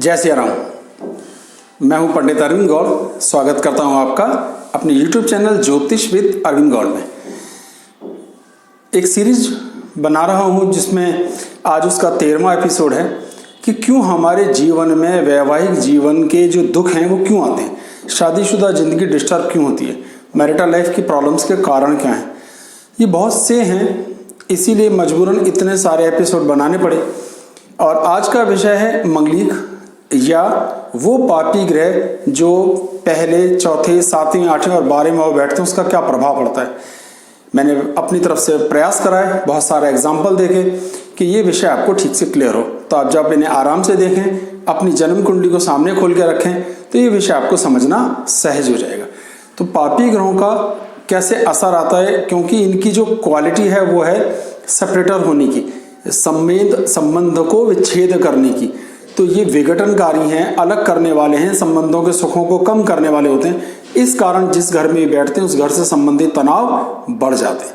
जय सिया राम। मैं हूं पंडित अरविंद गौड़। स्वागत करता हूं आपका अपने YouTube चैनल ज्योतिष विद अरविंद गौड़ में। एक सीरीज बना रहा हूं जिसमें आज उसका 13वां एपिसोड है कि क्यों हमारे जीवन में वैवाहिक जीवन के जो दुख हैं वो क्यों आते हैं, शादीशुदा ज़िंदगी डिस्टर्ब क्यों होती है, मैरिटल लाइफ की प्रॉब्लम्स के कारण क्या हैं। ये बहुत से हैं, इसीलिए मजबूरन इतने सारे एपिसोड बनाने पड़े। और आज का विषय है मंगलिक या वो पापी ग्रह जो पहले, चौथे, सातवें, आठवें और 12वें में वो बैठते हैं, उसका क्या प्रभाव पड़ता है। मैंने अपनी तरफ से प्रयास करा है, बहुत सारे एग्जाम्पल देखे कि ये विषय आपको ठीक से क्लियर हो। तो आप जब इन्हें आराम से देखें, अपनी जन्म कुंडली को सामने खोल के रखें, तो ये विषय आपको समझना सहज हो जाएगा। तो पापी ग्रहों का कैसे असर आता है, क्योंकि इनकी जो क्वालिटी है वो है सेपरेटर होने की, संबंध को विच्छेद करने की। तो ये विघटनकारी हैं, अलग करने वाले हैं, संबंधों के सुखों को कम करने वाले होते हैं। इस कारण जिस घर में बैठते हैं उस घर से संबंधित तनाव बढ़ जाते हैं।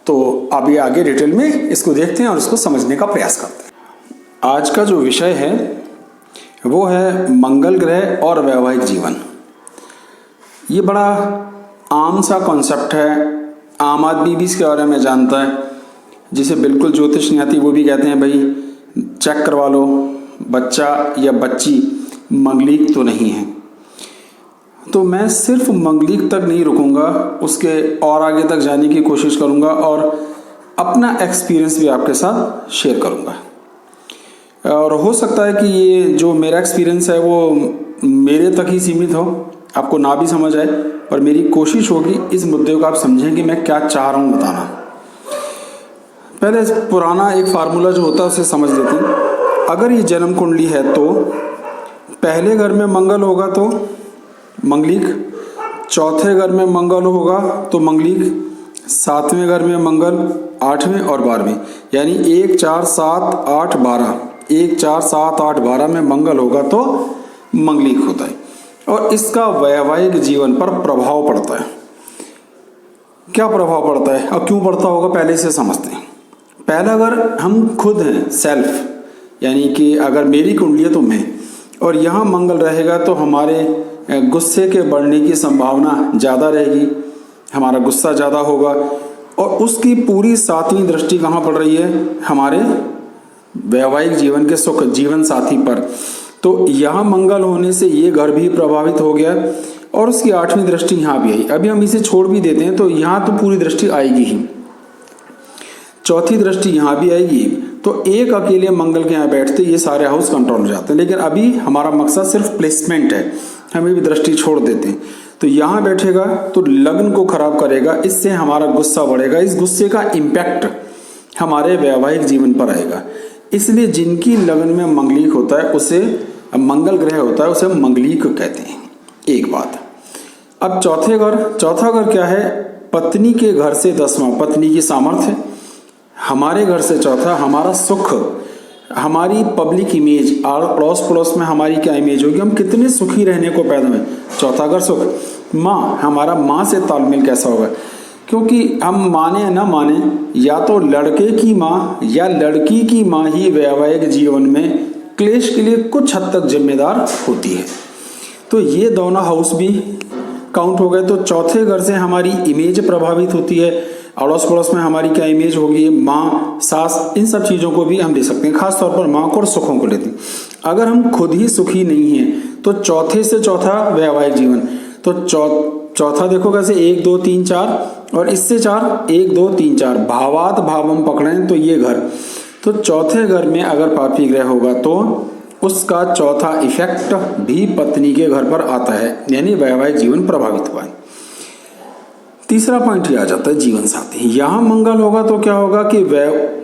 तो अभी आगे डिटेल में इसको देखते हैं और इसको समझने का प्रयास करते हैं। आज का जो विषय है वो है मंगल ग्रह और वैवाहिक जीवन। ये बड़ा आम सा कॉन्सेप्ट है, आम आदमी भी इसके बारे में जानता है। जिसे बिल्कुल ज्योतिष नहीं आती वो भी कहते हैं भाई चेक करवा लो, बच्चा या बच्ची मंगलिक तो नहीं है। तो मैं सिर्फ मंगलिक तक नहीं रुकूंगा, उसके और आगे तक जाने की कोशिश करूंगा और अपना एक्सपीरियंस भी आपके साथ शेयर करूंगा। और हो सकता है कि ये जो मेरा एक्सपीरियंस है वो मेरे तक ही सीमित हो, आपको ना भी समझ आए, पर मेरी कोशिश होगी इस मुद्दे को आप समझें कि मैं क्या चाह रहा हूँ बताना। पहले पुराना एक फार्मूला जो होता है उसे समझ लेते हैं। अगर ये जन्म कुंडली है तो पहले घर में मंगल होगा तो मंगलिक, चौथे घर में मंगल होगा तो मंगलिक, सातवें घर में मंगल, आठवें और 12वें, यानी 1, 4, 7, 8, 12, 1, 4, 7, 8, 12 में मंगल होगा तो मंगलिक होता है। और इसका वैवाहिक जीवन पर प्रभाव पड़ता है। क्या प्रभाव पड़ता है और क्यों पड़ता होगा, पहले से समझते हैं। पहला अगर हम खुद हैं, सेल्फ, यानी कि अगर मेरी कुंडली है तो मैं, और यहाँ मंगल रहेगा तो हमारे गुस्से के बढ़ने की संभावना ज़्यादा रहेगी, हमारा गुस्सा ज़्यादा होगा। और उसकी पूरी सातवीं दृष्टि कहाँ पड़ रही है, हमारे वैवाहिक जीवन के सुख, जीवन साथी पर। तो यहाँ मंगल होने से ये घर भी प्रभावित हो गया और उसकी 8वीं दृष्टि यहाँ भी आई। अभी हम इसे छोड़ भी देते हैं तो यहाँ तो पूरी दृष्टि आएगी ही, चौथी दृष्टि यहाँ भी आएगी। तो एक अकेले मंगल के यहाँ बैठते ये सारे हाउस कंट्रोल हो जाते हैं। लेकिन अभी हमारा मकसद सिर्फ प्लेसमेंट है, हमें भी दृष्टि छोड़ देते हैं। तो यहाँ बैठेगा तो लग्न को खराब करेगा, इससे हमारा गुस्सा बढ़ेगा, इस गुस्से का इम्पैक्ट हमारे वैवाहिक जीवन पर आएगा। इसलिए जिनकी लग्न में मंगलिक होता है, उसे मंगल ग्रह होता है, उसे मंगलिक कहते हैं। एक बात। अब चौथा घर क्या है, पत्नी के घर से 10वां, पत्नी की सामर्थ्य, हमारे घर से चौथा, हमारा सुख, हमारी पब्लिक इमेज, अड़ोस पड़ोस में हमारी क्या इमेज होगी, हम कितने सुखी रहने को पैदा हुए। चौथा घर सुख। माँ, हमारा माँ से तालमेल कैसा होगा, क्योंकि हम माने ना माने, या तो लड़के की माँ या लड़की की माँ ही वैवाहिक जीवन में क्लेश के लिए कुछ हद तक जिम्मेदार होती है। तो ये दोनों हाउस भी काउंट हो गए। तो चौथे घर से हमारी इमेज प्रभावित होती है, अड़ोस पड़ोस में हमारी क्या इमेज होगी, माँ, सास, इन सब चीज़ों को भी हम ले सकते हैं, खास तौर पर माँ को और सुखों को लेते हैं। अगर हम खुद ही सुखी नहीं हैं तो चौथे से चौथा वैवाहिक जीवन, तो चौथा देखो कैसे 1, 2, 3, 4 और इससे 4, 1, 2, 3, 4 भावात भाव हम पकड़ें तो ये घर। तो चौथे घर में अगर पापी ग्रह होगा तो उसका चौथा इफेक्ट भी पत्नी के घर पर आता है, यानी वैवाहिक जीवन प्रभावित हुआ है। तीसरा पॉइंट ये आ जाता है जीवन साथी। यहाँ मंगल होगा तो क्या होगा कि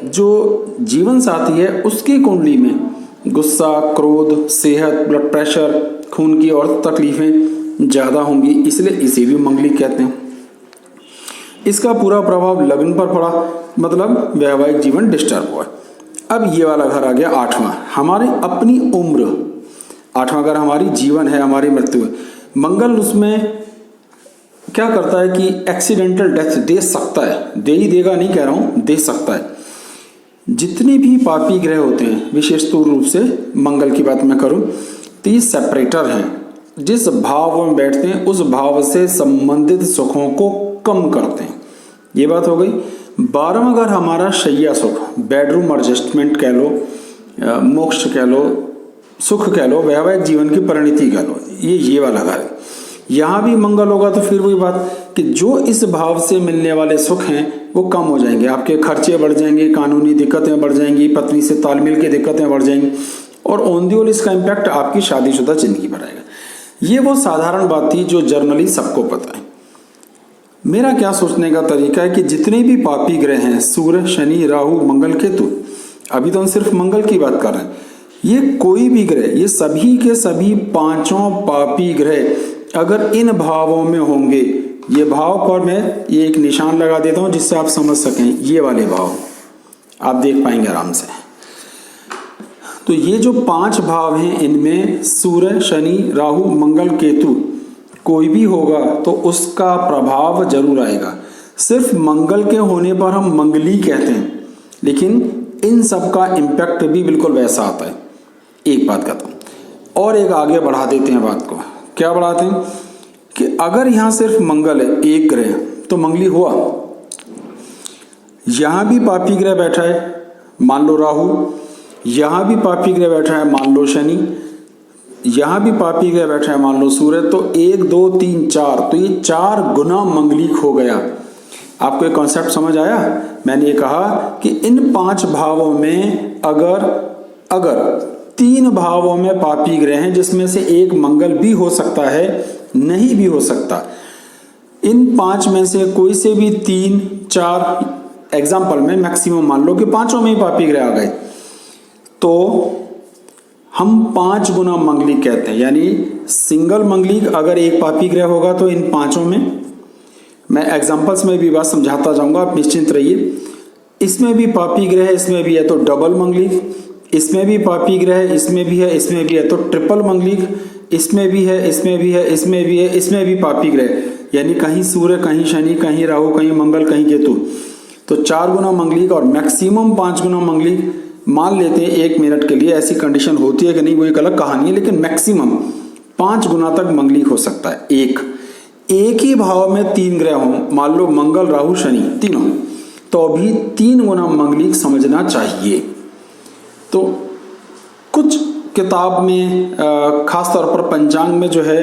जो जीवन साथी है उसकी कुंडली में गुस्सा, क्रोध, सेहत, ब्लड प्रेशर, खून की और तकलीफें ज़्यादा होंगी, इसलिए इसे भी मंगलिक कहते हैं। इसका पूरा प्रभाव लग्न पर पड़ा, मतलब वैवाहिक जीवन डिस्टर्ब हुआ। अब ये वाला घर आ गया 8वां, हमारी अपनी उम्र। 8वां घर हमारी जीवन है, हमारी मृत्यु है। मंगल उसमें क्या करता है कि एक्सीडेंटल डेथ दे सकता है, दे ही देगा नहीं कह रहा हूँ, दे सकता है। जितने भी पापी ग्रह होते हैं, विशेष तौर रूप से मंगल की बात मैं करूँ, तो ये सेपरेटर हैं, जिस भाव में बैठते हैं उस भाव से संबंधित सुखों को कम करते हैं। ये बात हो गई। 12वां घर हमारा शैया सुख, बेडरूम एडजस्टमेंट कह लो, मोक्ष कह लो, सुख कह लो, वैवाहिक जीवन की परिणति कह लो, ये वाला घर है। यहाँ भी मंगल होगा तो फिर वही बात कि जो इस भाव से मिलने वाले सुख हैं वो कम हो जाएंगे, आपके खर्चे बढ़ जाएंगे, कानूनी दिक्कतें बढ़ जाएंगी, पत्नी से तालमेल की दिक्कतें बढ़ जाएंगी और ऑन दी होल इसका इम्पैक्ट आपकी शादीशुदा जिंदगी पर आएगा। ये वो साधारण बात थी जो जनरली सबको पता है। मेरा क्या सोचने का तरीका है कि जितने भी पापी ग्रह हैं, सूर्य, शनि, राहु, मंगल, केतु, अभी तो हम सिर्फ मंगल की बात कर रहे हैं, ये कोई भी ग्रह, ये सभी के सभी पांचों पापी ग्रह अगर इन भावों में होंगे, ये भाव पर मैं ये एक निशान लगा देता हूं जिससे आप समझ सकें, ये वाले भाव आप देख पाएंगे आराम से। तो ये जो 5 भाव हैं इनमें सूर्य, शनि, राहु, मंगल, केतु कोई भी होगा तो उसका प्रभाव जरूर आएगा। सिर्फ मंगल के होने पर हम मंगली कहते हैं, लेकिन इन सब का इम्पैक्ट भी बिल्कुल वैसा आता है। एक बात कहता हूं और एक आगे बढ़ा देते हैं बात को। क्या बढ़ाते हैं कि अगर यहां सिर्फ मंगल है, एक ग्रह, तो मंगली हुआ। यहां भी पापी ग्रह बैठा है, मान लो राहु, यहां भी पापी ग्रह बैठा है, मान लो शनि, यहां भी पापी ग्रह बैठा है, मान लो सूर्य, तो 1 2 3 4, तो ये 4 गुना मंगलिक हो गया। आपको एक कॉन्सेप्ट समझ आया? मैंने ये कहा कि इन 5 भावों में अगर 3 भावों में पापी ग्रह हैं, जिसमें से एक मंगल भी हो सकता है, नहीं भी हो सकता, इन 5 में से कोई से भी 3 4 एग्जाम्पल में मैक्सिमम मान लो कि 5 में ही पापी ग्रह आ गए, तो हम 5 गुना मंगलिक कहते हैं। यानी सिंगल मंगलिक अगर एक पापी ग्रह होगा तो इन 5 में, मैं एग्जाम्पल्स में भी बात समझाता जाऊंगा, आप निश्चिंत रहिए। इसमें भी पापी ग्रह है, इसमें भी है तो डबल मंगलिक, इसमें भी पापी ग्रह है, इसमें भी है, इसमें भी है तो ट्रिपल मंगलिक, इसमें भी है, इसमें भी है, इसमें भी है, इसमें भी पापी ग्रह, यानी कहीं सूर्य, कहीं शनि, कहीं राहु, कहीं मंगल, कहीं केतु, तो 4 गुना मंगलिक और मैक्सिमम 5 गुना मंगलिक मान लेते हैं 1 मिनट के लिए। ऐसी कंडीशन होती है कि नहीं वो एक अलग कहानी है, लेकिन मैक्सिमम 5 गुना तक मंगलिक हो सकता है। एक ही भाव में 3 ग्रह हों, मान लो मंगल, राहु, शनि, तीनों, तो भी 3 गुना मंगलिक समझना चाहिए। तो कुछ किताब में खास तौर पर पंचांग में जो है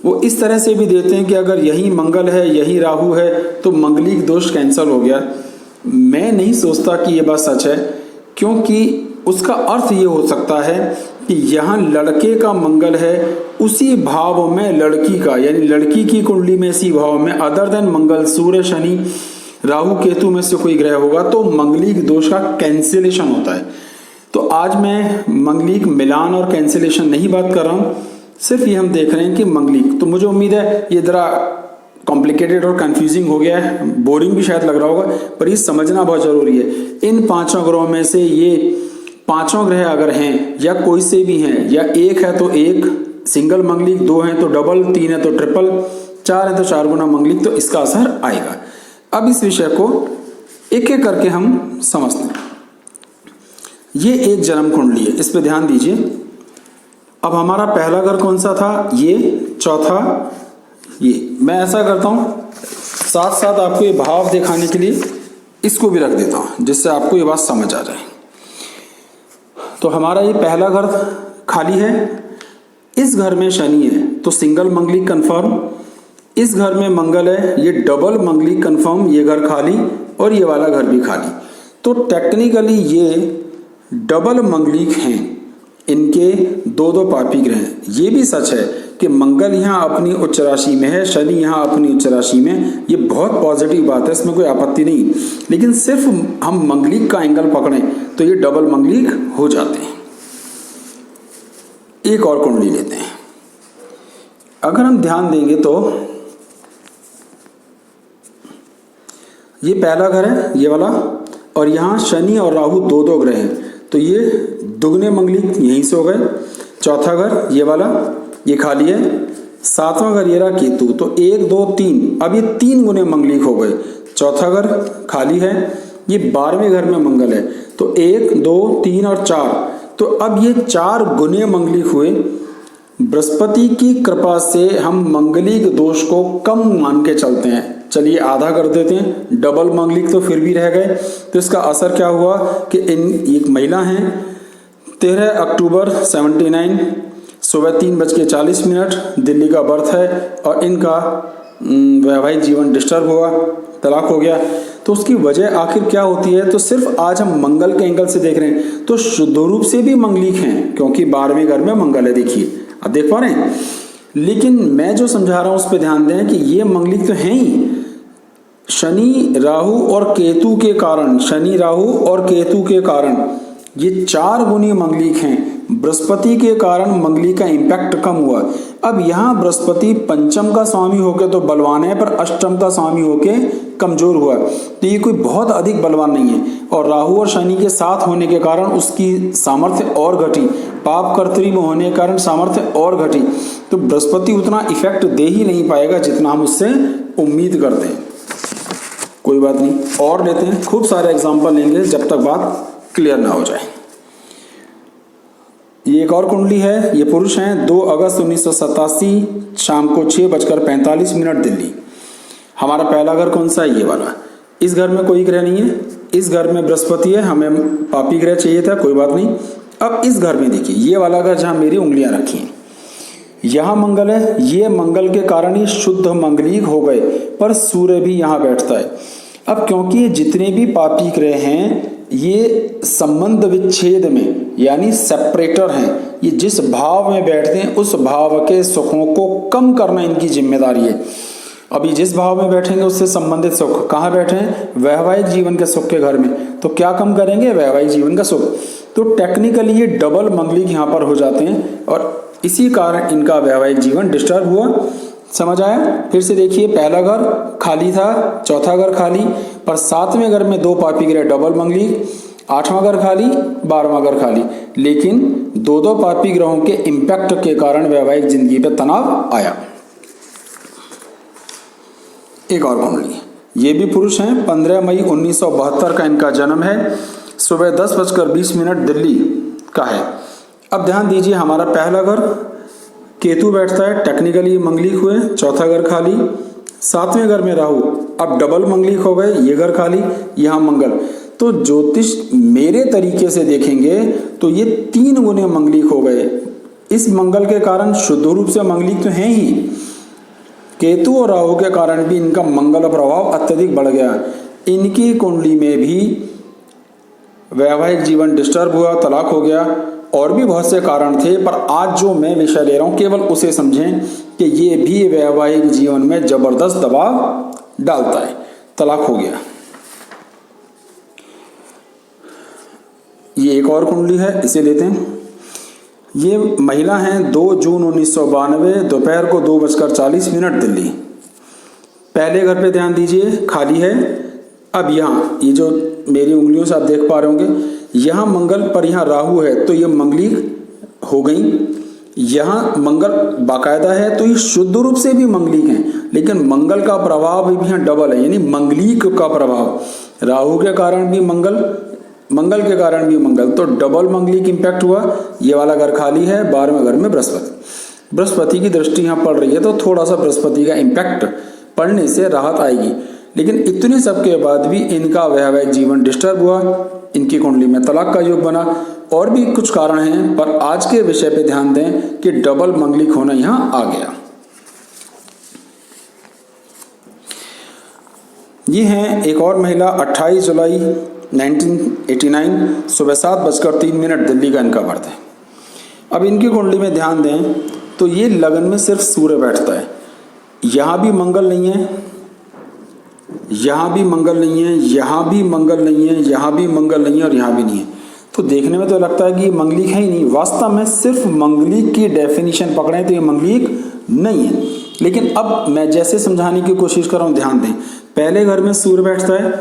वो इस तरह से भी देते हैं कि अगर यही मंगल है, यही राहु है, तो मंगलिक दोष कैंसिल हो गया। मैं नहीं सोचता कि ये बात सच है, क्योंकि उसका अर्थ ये हो सकता है कि यहाँ लड़के का मंगल है, उसी भाव में लड़की का, यानी लड़की की कुंडली में इसी भाव में अदर देन मंगल, सूर्य, शनि, राहु, केतु में से कोई ग्रह होगा तो मंगलिक दोष का कैंसिलेशन होता है। तो आज मैं मंगलिक मिलान और कैंसिलेशन नहीं बात कर रहा हूँ, सिर्फ ये हम देख रहे हैं कि मंगलिक। तो मुझे उम्मीद है ये जरा कॉम्प्लिकेटेड और कंफ्यूजिंग हो गया है, बोरिंग भी शायद लग रहा होगा, पर ये समझना बहुत जरूरी है। इन 5 ग्रहों में से ये 5 ग्रह अगर हैं या कोई से भी हैं, या एक है तो एक सिंगल मंगलिक, 2 हैं तो डबल, 3 है तो ट्रिपल, 4 है तो 4 गुना मंगलिक, तो इसका असर आएगा। अब इस विषय को एक एक करके हम समझते हैं। ये एक जन्म कुंडली है, इस पे ध्यान दीजिए। अब हमारा पहला घर कौन सा था? ये, चौथा ये। मैं ऐसा करता हूं साथ साथ आपको ये भाव दिखाने के लिए इसको भी रख देता हूं, जिससे आपको ये बात समझ आ जाए। तो हमारा ये पहला घर खाली है, इस घर में शनि है तो सिंगल मंगलिक कंफर्म, इस घर में मंगल है, ये डबल मंगलिक कंफर्म, ये घर खाली और ये वाला घर भी खाली। तो टेक्निकली ये डबल मंगलिक हैं, इनके 2 पापी ग्रह हैं। ये भी सच है कि मंगल यहाँ अपनी उच्च राशि में है, शनि यहाँ अपनी उच्च राशि में, ये बहुत पॉजिटिव बात है, इसमें कोई आपत्ति नहीं। लेकिन सिर्फ हम मंगलिक का एंगल पकड़ें तो ये डबल मंगलिक हो जाते हैं। एक और कुंडली लेते हैं, अगर हम ध्यान देंगे तो ये पहला घर है, ये वाला, और यहाँ शनि और राहु 2 ग्रह हैं, तो ये दुगने मंगलिक यहीं से हो गए। चौथा घर ये वाला, ये खाली है। 7वां घर ये रहा केतु, तो 1 2 3, अब ये 3 गुने मंगलिक हो गए। चौथा घर खाली है, ये 12वें घर में मंगल है, तो 1 2 3 और 4, तो अब ये 4 गुने मंगलिक हुए। बृहस्पति की कृपा से हम मंगलिक दोष को कम मान के चलते हैं। चलिए आधा कर देते हैं, डबल मंगलिक तो फिर भी रह गए। तो इसका असर क्या हुआ कि एक महिला हैं, 13 अक्टूबर 79, सुबह 3:40 दिल्ली का बर्थ है और इनका वैवाहिक जीवन डिस्टर्ब हुआ, तलाक हो गया। तो उसकी वजह आखिर क्या होती है? तो सिर्फ आज हम मंगल के एंगल से देख रहे हैं तो शुद्ध रूप से भी मंगलिक हैं, क्योंकि 12वें घर में मंगल है। देखिए आप देख पा रहे हैं, लेकिन मैं जो समझा रहा हूं उस पर ध्यान दें कि ये मंगलिक तो हैं ही। शनि राहु और केतु के कारण, शनि राहु और केतु के कारण ये 4 गुनी मंगलिक हैं। बृहस्पति के कारण मंगली का इंपैक्ट कम हुआ। अब यहाँ बृहस्पति पंचम का स्वामी होके तो बलवान है, पर अष्टम का स्वामी होके कमजोर हुआ, तो ये कोई बहुत अधिक बलवान नहीं है। और राहु और शनि के साथ होने के कारण उसकी सामर्थ्य और घटी, पाप कर्तरी में होने के कारण सामर्थ्य और घटी। तो बृहस्पति उतना इफेक्ट दे ही नहीं पाएगा जितना हम उससे उम्मीद करते हैं। कोई बात नहीं, और लेते हैं, खूब सारे एग्जाम्पल लेंगे जब तक बात क्लियर ना हो जाए। ये एक और कुंडली है, ये पुरुष हैं, 2 अगस्त 1987 शाम को 6:45 दिल्ली। हमारा पहला घर कौन सा है? ये वाला। इस घर में कोई ग्रह नहीं है, इस घर में बृहस्पति है, हमें पापी ग्रह चाहिए था, कोई बात नहीं। अब इस घर में देखिए, ये वाला घर जहां मेरी उंगलियां रखी हैं, यहाँ मंगल है, ये मंगल के कारण ही शुद्ध मंगलिक हो गए, पर सूर्य भी यहाँ बैठता है। अब क्योंकि ये जितने भी पापी ग्रह हैं ये संबंध विच्छेद में यानी सेपरेटर हैं, ये जिस भाव में बैठते हैं उस भाव के सुखों को कम करना इनकी जिम्मेदारी है। अभी जिस भाव में बैठेंगे उससे संबंधित सुख कहाँ बैठे हैं? वैवाहिक जीवन के सुख के घर में। तो क्या कम करेंगे? वैवाहिक जीवन का सुख। तो टेक्निकली ये डबल मंगलिक यहाँ पर हो जाते हैं और इसी कारण इनका वैवाहिक जीवन डिस्टर्ब हुआ। समझ आया? फिर से देखिए, पहला घर खाली था, चौथा घर खाली, पर 7वें घर में 2 पापी ग्रह डबल मंगलिक, 8वां घर खाली, 12वां घर खाली, लेकिन 2 पापी ग्रहों के इंपैक्ट के कारण वैवाहिक जिंदगी पे तनाव आया। एक और कुंडली, ये भी पुरुष हैं, 15 मई 1972 का इनका जन्म है, सुबह 10:20 दिल्ली का है। अब ध्यान दीजिए, हमारा पहला घर केतु बैठता है, टेक्निकली मंगलिक हुए, चौथा घर खाली, 7वें घर में राहु, अब डबल मंगलिक हो गए, ये घर खाली, यहाँ मंगल। तो ज्योतिष मेरे तरीके से देखेंगे तो ये 3 गुने मंगलिक हो गए। इस मंगल के कारण शुद्ध रूप से मंगलिक तो हैं ही, केतु और राहु के कारण भी इनका मंगल प्रभाव अत्यधिक बढ़ गया। इनकी कुंडली में भी वैवाहिक जीवन डिस्टर्ब हुआ, तलाक हो गया, और भी बहुत से कारण थे, पर आज जो मैं विषय ले रहा हूं केवल उसे समझें कि ये भी वैवाहिक जीवन में जबरदस्त दबाव डालता है। तलाक हो गया। ये एक और कुंडली है, इसे लेते हैं। ये महिला हैं, 2 जून 1992 दोपहर को 2:40 दिल्ली। पहले घर पे ध्यान दीजिए, खाली है। अब यहाँ ये जो मेरी उंगलियों से आप देख पा रहे होंगे, यहाँ मंगल पर यहाँ राहु है, तो ये मंगलिक हो गई। यहाँ मंगल बाकायदा है तो ये शुद्ध रूप से भी मंगलिक हैं, लेकिन मंगल का प्रभाव भी यहाँ डबल है, यानी मंगलिक का प्रभाव। राहु के कारण भी मंगल, मंगल के कारण भी मंगल, तो डबल मंगलिक इंपैक्ट हुआ। ये वाला घर खाली है, 12वें घर में बृहस्पति, बृहस्पति की दृष्टि यहाँ पड़ रही है, तो थोड़ा सा बृहस्पति का इंपैक्ट पड़ने से राहत आएगी। लेकिन इतने सब के बाद भी इनका वैवाहिक जीवन डिस्टर्ब हुआ, इनकी कुंडली में तलाक का योग बना, और भी कुछ कारण हैं, पर आज के विषय पे ध्यान दें कि डबल मंगलिक होना यहाँ आ गया। ये हैं एक और महिला, 28 जुलाई 1989 सुबह 7:03 दिल्ली का इनका बर्थ है। अब इनकी कुंडली में ध्यान दें तो ये लगन में सिर्फ सूर्य बैठता है, यहाँ भी मंगल नहीं है, यहाँ भी मंगल नहीं है, यहाँ भी मंगल नहीं है, यहाँ भी मंगल नहीं है और यहाँ भी नहीं है। तो देखने में तो लगता है कि ये मंगलिक है ही नहीं, वास्तव में सिर्फ मंगलिक की डेफिनेशन पकड़ें तो ये मंगलिक नहीं है। लेकिन अब मैं जैसे समझाने की कोशिश कर रहा हूँ, ध्यान दें, पहले घर में सूर्य बैठता है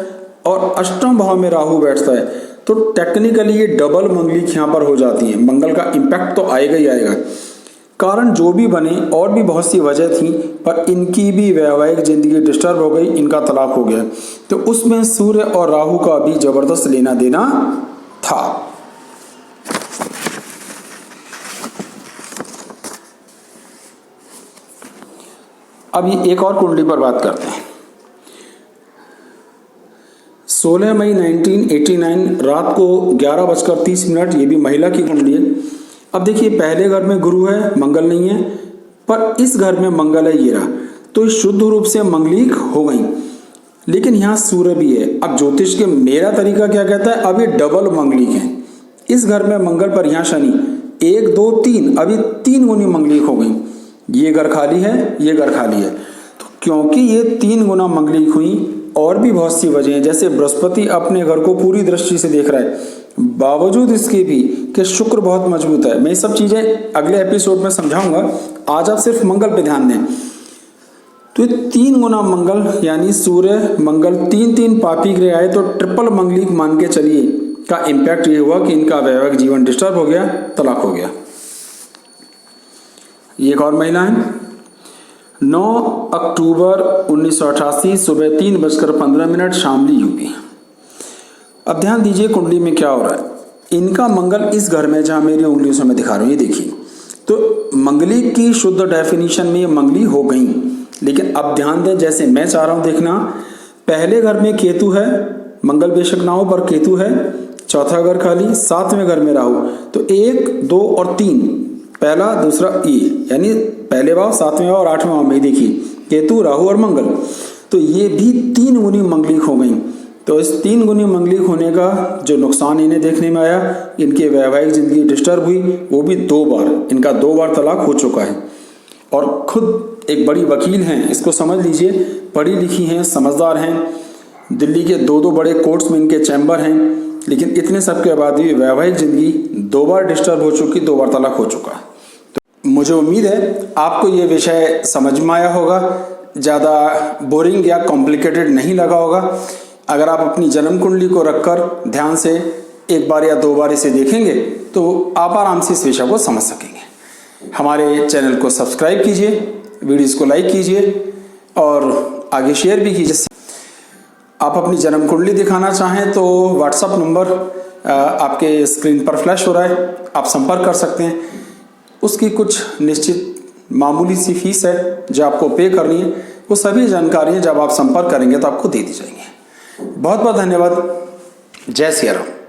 और अष्टम भाव में राहु बैठता है, तो टेक्निकली ये डबल मंगलिक यहाँ पर हो जाती है। मंगल का इम्पैक्ट तो आएगा ही आएगा। कारण जो भी बने, और भी बहुत सी वजह थी, पर इनकी भी वैवाहिक जिंदगी डिस्टर्ब हो गई, इनका तलाक हो गया। तो उसमें सूर्य और राहु का भी जबरदस्त लेना देना था। अब एक और कुंडली पर बात करते हैं। 16 मई 1989 रात को 11:30, ये भी महिला की कुंडली है। अब देखिए, पहले घर में गुरु है, मंगल नहीं है, पर इस घर में मंगल है, ये रहा, तो शुद्ध रूप से मंगलिक हो गई। लेकिन यहाँ सूर्य भी है। अब ज्योतिष के मेरा तरीका क्या कहता है, अभी डबल मंगलिक है। इस घर में मंगल पर यहाँ शनि, 1 2 3, अभी 3 गुनी मंगलिक हो गई। ये घर खाली है, ये घर खाली है। तो क्योंकि ये 3 गुना मंगलिक हुई, और भी बहुत सी वजह हैं, जैसे बृहस्पति अपने घर को पूरी दृष्टि से देख रहा है, बावजूद इसके भी कि शुक्र बहुत मजबूत है। मैं ये सब चीजें अगले एपिसोड में समझाऊंगा, आज आप सिर्फ मंगल पे ध्यान दें। तो 3 गुना मंगल यानी सूर्य मंगल 3 पापी ग्रह आए, तो ट्रिपल मंगलिक मान के चलिए का इम्पैक्ट ये हुआ कि इनका वैवाहिक जीवन डिस्टर्ब हो गया, तलाक हो गया। ये एक और महिला है। 9 अक्टूबर 1988 सुबह 3:15 शामली यूपी। अब ध्यान दीजिए कुंडली में क्या हो रहा है। इनका मंगल इस घर में, जहां मेरी उंगलियों से मैं दिखा रहा हूं, ये देखिए, तो मंगली की शुद्ध डेफिनेशन में मंगली हो गई। लेकिन अब ध्यान दें, जैसे मैं चाह रहा हूं देखना, पहले घर में केतु है, मंगल बेशक ना हो पर केतु है, चौथा घर खाली, 7वें घर में राहु, तो 1 2 और 3, पहला दूसरा ये, यानी पहले भाव, 7वें भाव और 8वें भाव में देखिए केतु, राहु और मंगल, तो ये भी 3 गुनी मंगलिक हो गई। तो इस 3 गुनी मंगलिक होने का जो नुकसान इन्हें देखने में आया, इनकी वैवाहिक जिंदगी डिस्टर्ब हुई, वो भी 2 बार, इनका 2 बार तलाक हो चुका है। और खुद एक बड़ी वकील हैं, इसको समझ लीजिए, पढ़ी लिखी हैं, समझदार हैं, दिल्ली के 2 बड़े कोर्ट्स में इनके चैम्बर हैं, लेकिन इतने सब के बाद भी वैवाहिक जिंदगी 2 बार डिस्टर्ब हो चुकी, 2 बार तलाक हो चुका है। मुझे उम्मीद है आपको ये विषय समझ में आया होगा, ज़्यादा बोरिंग या कॉम्प्लिकेटेड नहीं लगा होगा। अगर आप अपनी जन्म कुंडली को रखकर ध्यान से 1 बार या 2 बार इसे देखेंगे तो आप आराम से इस विषय को समझ सकेंगे। हमारे चैनल को सब्सक्राइब कीजिए, वीडियोज़ को लाइक कीजिए और आगे शेयर भी कीजिए। आप अपनी जन्म कुंडली दिखाना चाहें तो व्हाट्सएप नंबर आपके स्क्रीन पर फ्लैश हो रहा है, आप संपर्क कर सकते हैं। उसकी कुछ निश्चित मामूली सी फीस है जो आपको पे करनी है, वो सभी जानकारियाँ जब आप संपर्क करेंगे तो आपको दे दी जाएंगी। बहुत बहुत धन्यवाद। जय सिया राम।